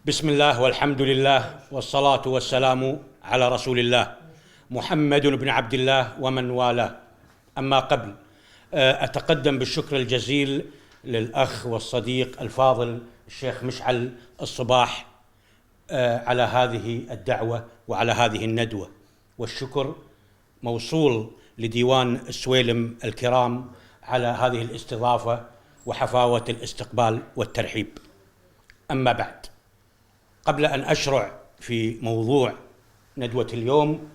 بسم الله والحمد لله والصلاة والسلام على رسول الله محمد بن عبد الله ومن والاه. أما قبل، أتقدم بالشكر الجزيل للأخ والصديق الفاضل الشيخ مشعل الصباح على هذه الدعوة وعلى هذه الندوة، والشكر موصول لديوان السويلم الكرام على هذه الاستضافة وحفاوة الاستقبال والترحيب. أما بعد، قبل أن أشرع في موضوع ندوة اليوم،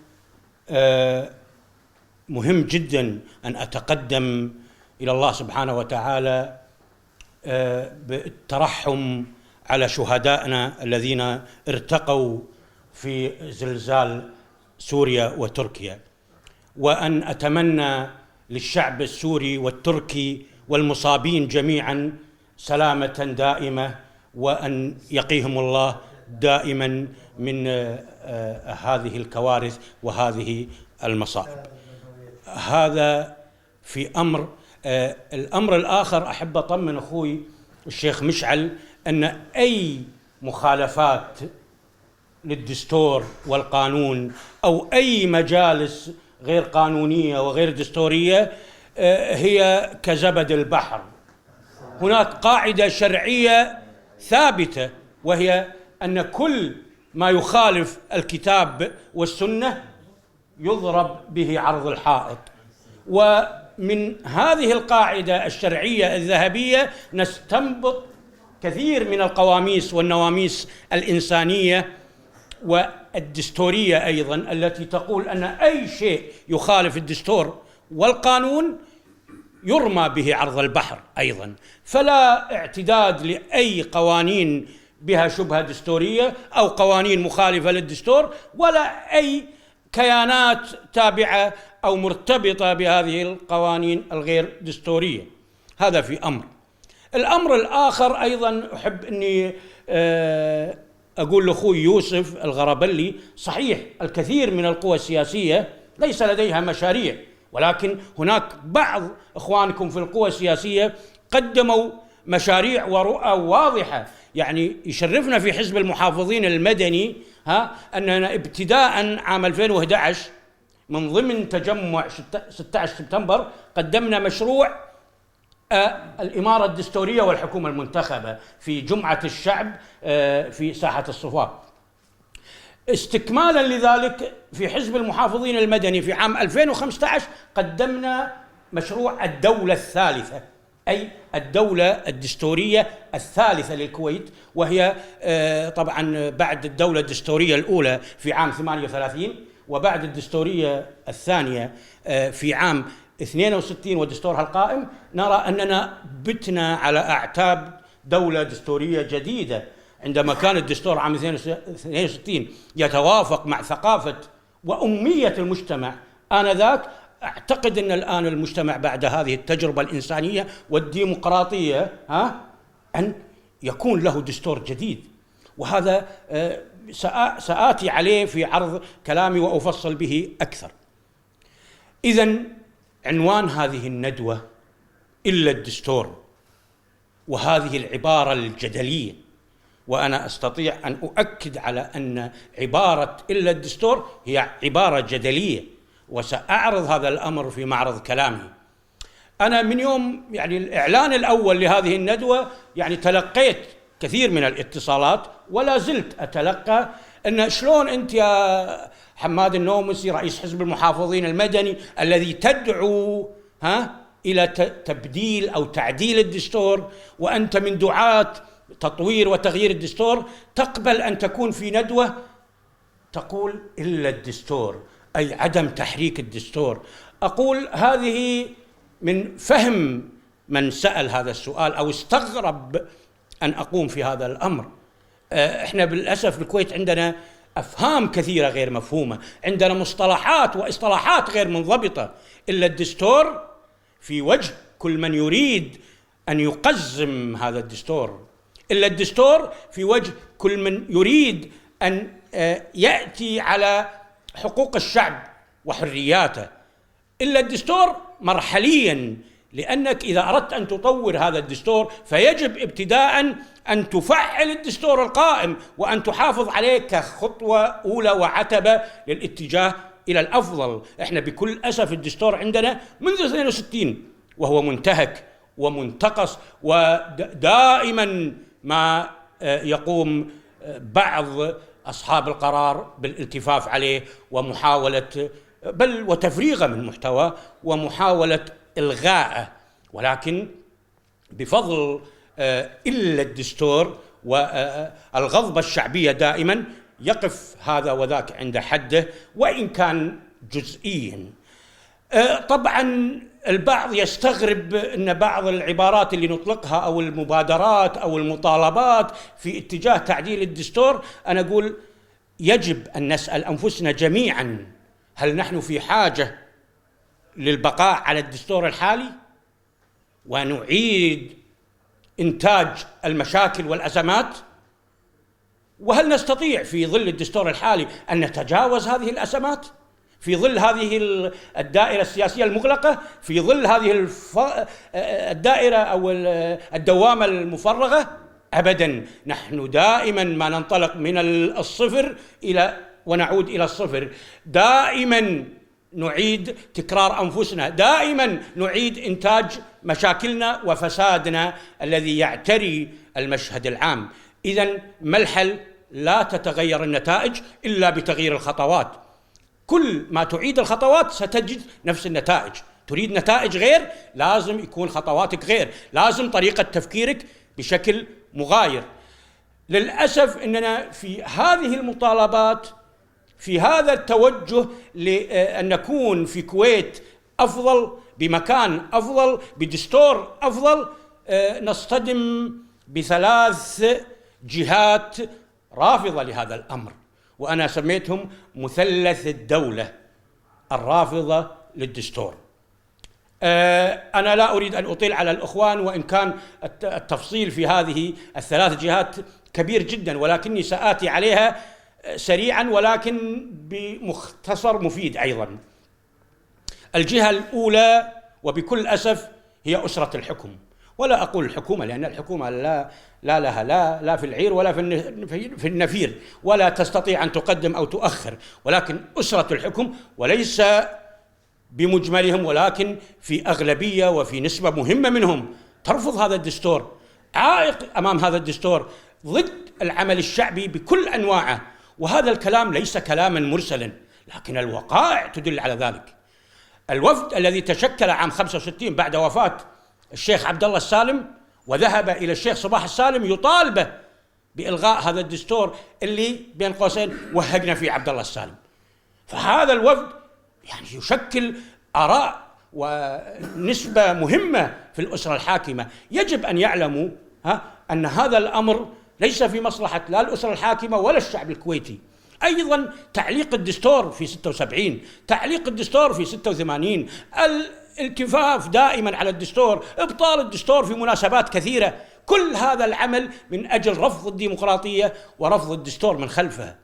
مهم جدا أن أتقدم إلى الله سبحانه وتعالى بالترحم على شهدائنا الذين ارتقوا في زلزال سوريا وتركيا، وأن أتمنى للشعب السوري والتركي والمصابين جميعا سلامة دائمة، وأن يقيهم الله دائما من هذه الكوارث وهذه المصائب. هذا في أمر. الأمر الآخر، أحب أطمن أخوي الشيخ مشعل أن أي مخالفات للدستور والقانون أو أي مجالس غير قانونية وغير دستورية هي كزبد البحر. هناك قاعدة شرعية ثابتة، وهي أن كل ما يخالف الكتاب والسنة يضرب به عرض الحائط. ومن هذه القاعدة الشرعية الذهبية نستنبط كثير من القواميس والنواميس الإنسانية والدستورية أيضا، التي تقول أن أي شيء يخالف الدستور والقانون يرمى به عرض البحر أيضا. فلا اعتداد لأي قوانين بها شبهة دستورية أو قوانين مخالفة للدستور، ولا أي كيانات تابعة أو مرتبطة بهذه القوانين الغير دستورية. هذا في أمر. الأمر الآخر أيضا، أحب أني أقول لأخوي يوسف الغربلي، صحيح الكثير من القوى السياسية ليس لديها مشاريع، ولكن هناك بعض إخوانكم في القوى السياسية قدموا مشاريع ورؤى واضحة. يعني يشرفنا في حزب المحافظين المدني أننا ابتداء عام 2011 من ضمن تجمع 16 سبتمبر قدمنا مشروع الإمارة الدستورية والحكومة المنتخبة في جمعة الشعب في ساحة الصفاء. استكمالا لذلك، في حزب المحافظين المدني في عام 2015 قدمنا مشروع الدولة الثالثة، أي الدولة الدستورية الثالثة للكويت، وهي طبعا بعد الدولة الدستورية الأولى في عام 38 وبعد الدستورية الثانية في عام 62 ودستورها القائم، نرى أننا بتنا على أعتاب دولة دستورية جديدة. عندما كان الدستور عام 62 يتوافق مع ثقافة وأمية المجتمع آنذاك، أعتقد أن الآن المجتمع بعد هذه التجربة الإنسانية والديمقراطية أن يكون له دستور جديد. وهذا سآتي عليه في عرض كلامي وأفصل به أكثر. إذن عنوان هذه الندوة إلا الدستور، وهذه العبارة الجدلية، وأنا أستطيع أن أؤكد على أن عبارة إلا الدستور هي عبارة جدلية، وسأعرض هذا الأمر في معرض كلامي. أنا من يوم الإعلان الأول لهذه الندوة تلقيت كثير من الاتصالات، ولا زلت أتلقى أن شلون أنت يا حماد النومسي رئيس حزب المحافظين المدني الذي تدعو إلى تبديل أو تعديل الدستور، وأنت من دعاة تطوير وتغيير الدستور، تقبل أن تكون في ندوة تقول إلا الدستور، أي عدم تحريك الدستور. أقول هذه من فهم من سأل هذا السؤال أو استغرب أن أقوم في هذا الأمر. إحنا بالأسف بالكويت عندنا أفهام كثيرة غير مفهومة، عندنا مصطلحات وإصطلاحات غير منضبطة. إلا الدستور في وجه كل من يريد أن يقزم هذا الدستور، إلا الدستور في وجه كل من يريد أن يأتي على حقوق الشعب وحرياته. إلا الدستور مرحليا لأنك إذا أردت أن تطور هذا الدستور فيجب ابتداء أن تفعل الدستور القائم وأن تحافظ عليه كخطوة أولى وعتبة للاتجاه إلى الأفضل. إحنا بكل أسف الدستور عندنا منذ 62 وهو منتهك ومنتقص، ودائما ما يقوم بعض أصحاب القرار بالالتفاف عليه ومحاولة بل وتفريغه من محتوى ومحاولة إلغائه، ولكن بفضل إلا الدستور والغضبة الشعبية دائما يقف هذا وذاك عند حده وإن كان جزئيا. طبعا البعض يستغرب أن بعض العبارات اللي نطلقها أو المبادرات أو المطالبات في اتجاه تعديل الدستور، أنا أقول يجب أن نسأل أنفسنا جميعا: هل نحن في حاجة للبقاء على الدستور الحالي ونعيد إنتاج المشاكل والأزمات؟ وهل نستطيع في ظل الدستور الحالي أن نتجاوز هذه الأزمات؟ في ظل هذه الدائرة السياسية المغلقة، في ظل هذه الدائرة أو الدوامة المفرغة؟ أبدا، نحن دائما ما ننطلق من الصفر ونعود إلى الصفر، دائما نعيد تكرار أنفسنا، دائما نعيد إنتاج مشاكلنا وفسادنا الذي يعتري المشهد العام. إذن ما الحل؟ لا تتغير النتائج إلا بتغيير الخطوات. كل ما تعيد الخطوات ستجد نفس النتائج. تريد نتائج غير، لازم يكون خطواتك غير، لازم طريقة تفكيرك بشكل مغاير. للأسف أننا في هذه المطالبات، في هذا التوجه لأن نكون في كويت أفضل، بمكان أفضل، بدستور أفضل، نصطدم بثلاث جهات رافضة لهذا الأمر، وأنا سميتهم مثلث الدولة الرافضة للدستور. أنا لا أريد أن أطيل على الإخوان، وإن كان التفصيل في هذه الثلاث جهات كبير جدا، ولكني سآتي عليها سريعا ولكن بمختصر مفيد أيضا. الجهة الأولى وبكل أسف هي أسرة الحكم، ولا أقول الحكومة لأن الحكومة لا لها لا في العير ولا في النفير، ولا تستطيع أن تقدم أو تؤخر، ولكن أسرة الحكم، وليس بمجملهم ولكن في أغلبية وفي نسبة مهمة منهم ترفض هذا الدستور، عائق أمام هذا الدستور، ضد العمل الشعبي بكل أنواعه. وهذا الكلام ليس كلاما مرسلا، لكن الوقائع تدل على ذلك. الوفد الذي تشكل عام 65 بعد وفاة الشيخ عبد الله السالم وذهب إلى الشيخ صباح السالم يطالبه بإلغاء هذا الدستور اللي بين قوسين وهقنا فيه عبد الله السالم. فهذا الوفد يعني يشكل آراء ونسبة مهمة في الأسرة الحاكمة. يجب أن يعلموا أن هذا الأمر ليس في مصلحة لا الأسرة الحاكمة ولا الشعب الكويتي. أيضا تعليق الدستور في 76، تعليق الدستور في 86، الالتفاف دائما على الدستور، إبطال الدستور في مناسبات كثيرة، كل هذا العمل من أجل رفض الديمقراطية ورفض الدستور من خلفها.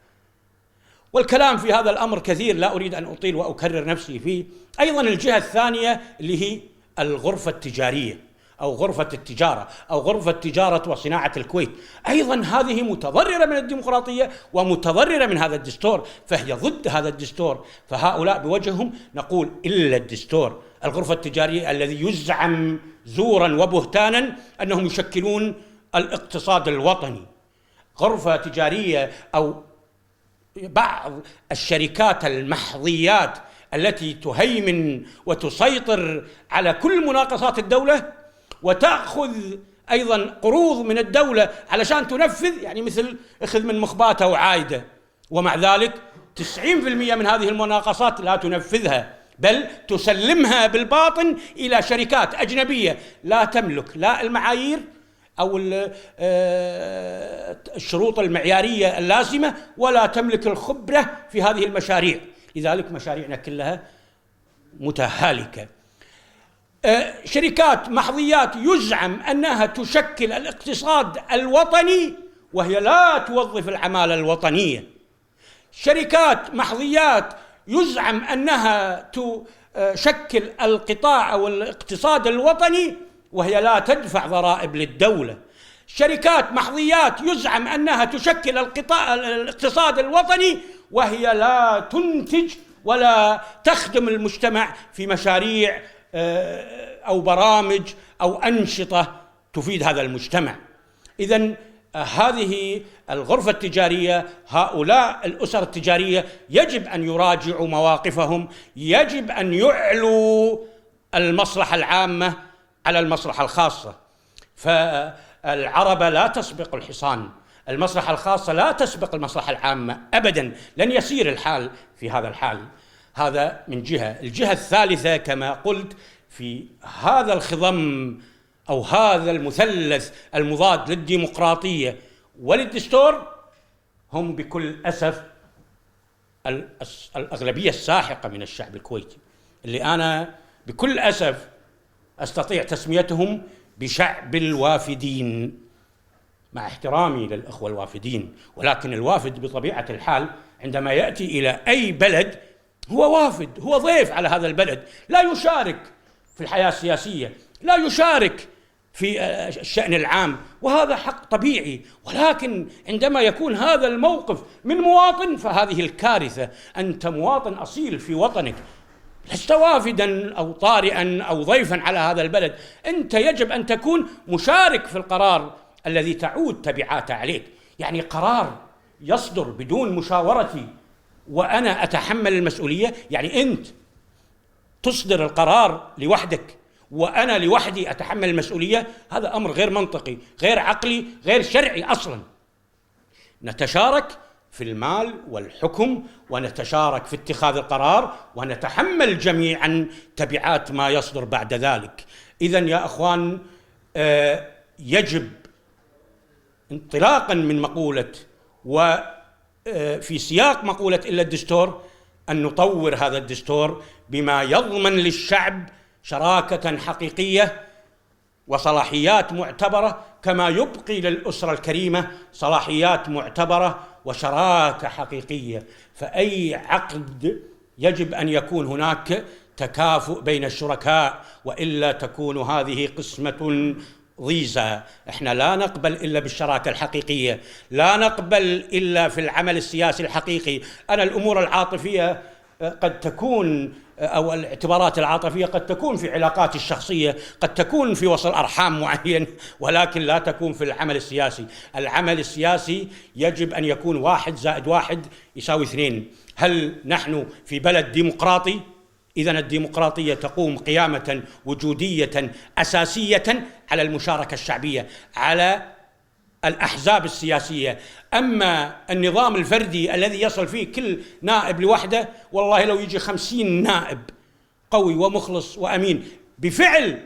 والكلام في هذا الأمر كثير، لا أريد أن أطيل وأكرر نفسي فيه. أيضا الجهة الثانية اللي هي الغرفة التجارية أو غرفة التجارة أو غرفة تجارة وصناعة الكويت، أيضا هذه متضررة من الديمقراطية ومتضررة من هذا الدستور، فهي ضد هذا الدستور. فهؤلاء بوجههم نقول إلا الدستور. الغرفة التجارية الذي يزعم زورا وبهتانا أنهم يشكلون الاقتصاد الوطني، غرفة تجارية أو بعض الشركات المحظيات التي تهيمن وتسيطر على كل مناقصات الدولة وتأخذ أيضا قروض من الدولة علشان تنفذ، يعني مثل أخذ من مخباتها وعايدة، ومع ذلك 90% من هذه المناقصات لا تنفذها، بل تسلمها بالباطن إلى شركات أجنبية لا تملك لا المعايير أو الشروط المعيارية اللازمة ولا تملك الخبرة في هذه المشاريع. لذلك مشاريعنا كلها متهالكة. شركات محظيات يزعم أنها تشكل الاقتصاد الوطني وهي لا توظف العمالة الوطنية. شركات محظيات يزعم أنها تشكل القطاع أو الاقتصاد الوطني وهي لا تدفع ضرائب للدولة. شركات محظيات يزعم أنها تشكل الاقتصاد الوطني وهي لا تنتج ولا تخدم المجتمع في مشاريع أو برامج أو أنشطة تفيد هذا المجتمع. إذن هذه الغرفة التجارية، هؤلاء الأسر التجارية يجب أن يراجعوا مواقفهم، يجب أن يعلوا المصلحة العامة على المصلحة الخاصة. فالعربة لا تسبق الحصان، المصلحة الخاصة لا تسبق المصلحة العامة أبدا، لن يسير الحال في هذا الحال. هذا من جهة. الجهة الثالثة كما قلت في هذا الخضم أو هذا المثلث المضاد للديمقراطية وللدستور هم بكل أسف الأغلبية الساحقة من الشعب الكويتي، اللي أنا بكل أسف أستطيع تسميتهم بشعب الوافدين، مع احترامي للأخوة الوافدين، ولكن الوافد بطبيعة الحال عندما يأتي إلى أي بلد هو وافد، هو ضيف على هذا البلد، لا يشارك في الحياة السياسية، لا يشارك في الشأن العام، وهذا حق طبيعي. ولكن عندما يكون هذا الموقف من مواطن فهذه الكارثة. أنت مواطن أصيل في وطنك، لست وافدا أو طارئا أو ضيفا على هذا البلد، أنت يجب أن تكون مشارك في القرار الذي تعود تبعاته عليك. يعني قرار يصدر بدون مشاورتي وأنا أتحمل المسؤولية، يعني أنت تصدر القرار لوحدك وأنا لوحدي أتحمل المسؤولية، هذا أمر غير منطقي، غير عقلي، غير شرعي أصلا. نتشارك في المال والحكم ونتشارك في اتخاذ القرار ونتحمل جميعا تبعات ما يصدر بعد ذلك. إذن يا أخوان، يجب انطلاقا من مقولة وفي سياق مقولة إلا الدستور أن نطور هذا الدستور بما يضمن للشعب شراكة حقيقية وصلاحيات معتبرة، كما يبقي للأسرة الكريمة صلاحيات معتبرة وشراكة حقيقية. فأي عقد يجب أن يكون هناك تكافؤ بين الشركاء، وإلا تكون هذه قسمة ضيزة. احنا لا نقبل إلا بالشراكة الحقيقية، لا نقبل إلا في العمل السياسي الحقيقي. أنا الأمور العاطفية قد تكون أو الاعتبارات العاطفية قد تكون في علاقاتي الشخصية، قد تكون في وصل أرحام معين، ولكن لا تكون في العمل السياسي. العمل السياسي يجب أن يكون 1 زائد 1 يساوي 2. هل نحن في بلد ديمقراطي؟ إذن الديمقراطية تقوم قيامة وجودية أساسية على المشاركة الشعبية، على الأحزاب السياسية. أما النظام الفردي الذي يصل فيه كل نائب لوحده، والله لو يجي 50 نائب قوي ومخلص وأمين بفعل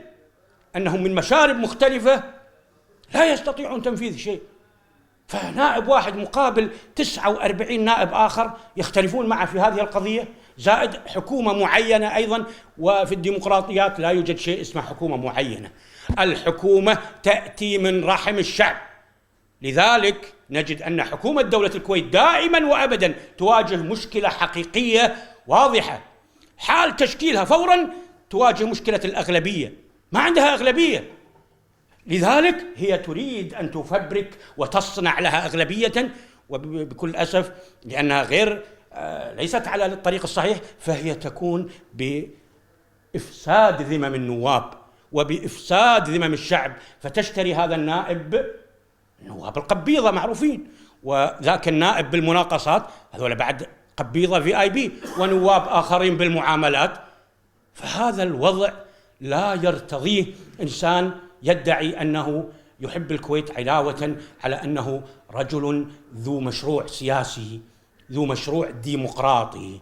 أنهم من مشارب مختلفة لا يستطيعون تنفيذ شيء. فنائب واحد مقابل 49 نائب آخر يختلفون معه في هذه القضية، زائد حكومة معينة أيضا. وفي الديمقراطيات لا يوجد شيء اسمه حكومة معينة، الحكومة تأتي من رحم الشعب. لذلك نجد أن حكومة دولة الكويت دائما وأبدا تواجه مشكلة حقيقية واضحة، حال تشكيلها فورا تواجه مشكلة الأغلبية، ما عندها أغلبية، لذلك هي تريد أن تفبرك وتصنع لها أغلبية، وبكل أسف لأنها ليست على الطريق الصحيح، فهي تكون بإفساد ذمم النواب وبإفساد ذمم الشعب. فتشتري هذا النائب، نواب القبيضة معروفين، وذاك النائب بالمناقصات، هذول بعد قبيضة VIP، ونواب آخرين بالمعاملات. فهذا الوضع لا يرتضيه إنسان يدعي أنه يحب الكويت علاوة على أنه رجل ذو مشروع سياسي، ذو مشروع ديمقراطي.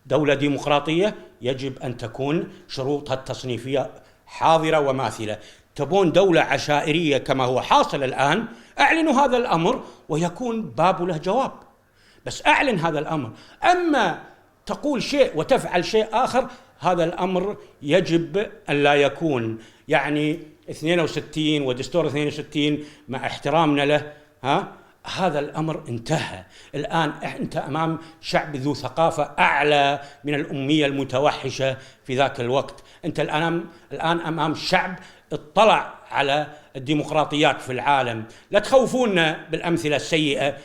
دولة ديمقراطية يجب أن تكون شروطها التصنيفية حاضرة وماثلة. تبون دولة عشائرية كما هو حاصل الآن، أعلنوا هذا الأمر ويكون باب له جواب، بس أعلن هذا الأمر. أما تقول شيء وتفعل شيء آخر، هذا الأمر يجب أن لا يكون. يعني 62 ودستور 62 مع احترامنا له، هذا الأمر انتهى. الآن أنت أمام شعب ذو ثقافة أعلى من الأمية المتوحشة في ذاك الوقت. أنت الآن أمام شعب اطلع على الديمقراطيات في العالم. لا تخوفونا بالأمثلة السيئة.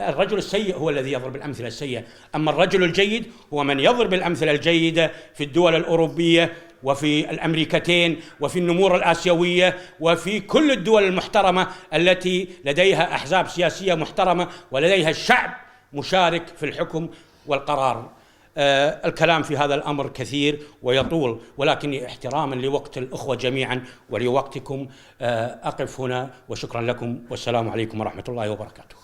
الرجل السيء هو الذي يضرب الأمثلة السيئة، أما الرجل الجيد هو من يضرب الأمثلة الجيدة في الدول الأوروبية وفي الأمريكتين وفي النمور الآسيوية وفي كل الدول المحترمة التي لديها أحزاب سياسية محترمة ولديها الشعب مشارك في الحكم والقرار. الكلام في هذا الأمر كثير ويطول، ولكني احتراما لوقت الأخوة جميعا ولوقتكم أقف هنا، وشكرا لكم، والسلام عليكم ورحمة الله وبركاته.